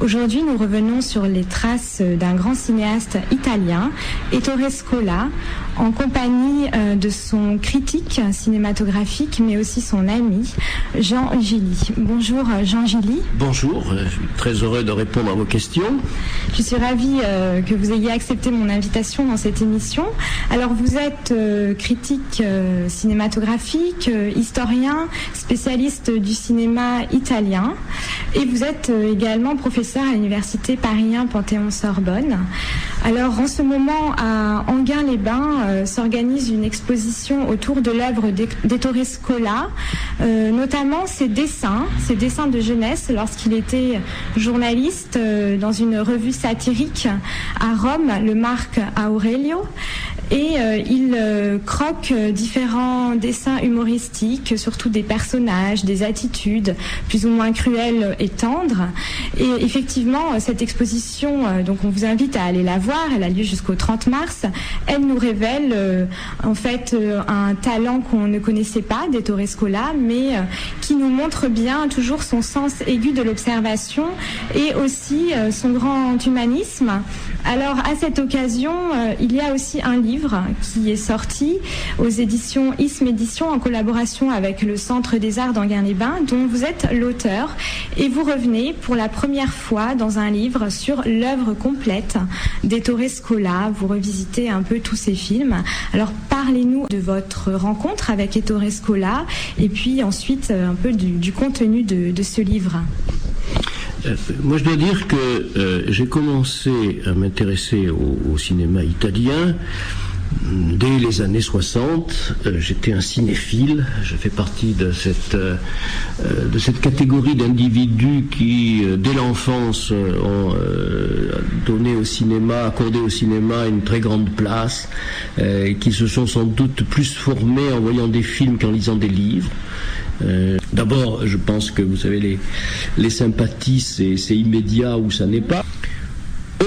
Aujourd'hui, nous revenons sur les traces d'un grand cinéaste italien, Ettore Scola, en compagnie de son critique cinématographique, mais aussi son ami, Jean Gilly. Bonjour Jean Gilly. Bonjour, je suis très heureux de répondre à vos questions. Je suis ravie que vous ayez accepté mon invitation dans cette émission. Alors vous êtes critique cinématographique, historien, spécialiste du cinéma italien, et vous êtes également professeur à l'université Paris 1 Panthéon-Sorbonne. Alors en ce moment à Enghien-les-Bains s'organise une exposition autour de l'œuvre d'Ettore Scola, notamment ses dessins de jeunesse lorsqu'il était journaliste dans une revue satirique à Rome, le Marque Aurelio. Et il croque différents dessins humoristiques, surtout des personnages, des attitudes plus ou moins cruelles et tendres. Et effectivement, cette exposition, donc on vous invite à aller la voir, elle a lieu jusqu'au 30 mars. Elle nous révèle en fait un talent qu'on ne connaissait pas d'Ettore Scola, mais qui nous montre bien toujours son sens aigu de l'observation et aussi son grand humanisme. Alors à cette occasion, il y a aussi un livre qui est sorti aux éditions ISM Éditions en collaboration avec le Centre des Arts d'Enghien-les-Bains, dont vous êtes l'auteur, et vous revenez pour la première fois dans un livre sur l'œuvre complète d'Ettore Scola. Vous revisitez un peu tous ses films. Alors parlez-nous de votre rencontre avec Ettore Scola et puis ensuite un peu du contenu de ce livre. Moi, je dois dire que j'ai commencé à m'intéresser au cinéma italien dès les années 60. J'étais un cinéphile. Je fais partie de cette catégorie d'individus qui, dès l'enfance, ont donné au cinéma, accordé au cinéma une très grande place, qui se sont sans doute plus formés en voyant des films qu'en lisant des livres. D'abord, je pense que vous savez, les sympathies, c'est immédiat ou ça n'est pas.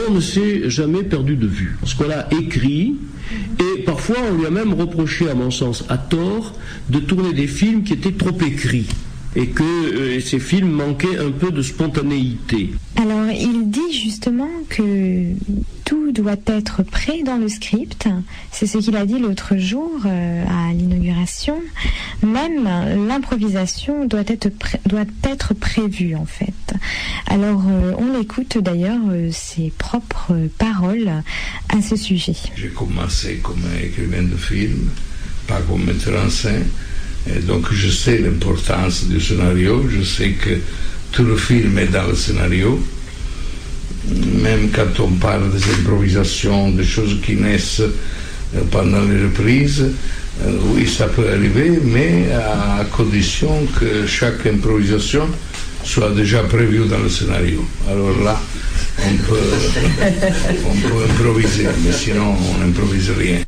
On ne s'est jamais perdu de vue. Scola écrit, et parfois on lui a même reproché, à mon sens, à tort, de tourner des films qui étaient trop écrits, et que ces films manquaient un peu de spontanéité. Alors, il dit justement que tout doit être prêt dans le script. C'est ce qu'il a dit l'autre jour à l'inauguration. Même l'improvisation doit être prévue, en fait. Alors, on l'écoute d'ailleurs ses propres paroles à ce sujet. J'ai commencé comme écrivain de film, pas comme metteur en scène. Et donc je sais l'importance du scénario, je sais que tout le film est dans le scénario. Même quand on parle des improvisations, des choses qui naissent pendant les reprises, oui, ça peut arriver, mais à condition que chaque improvisation soit déjà prévue dans le scénario. Alors là, on peut improviser, mais sinon on n'improvise rien.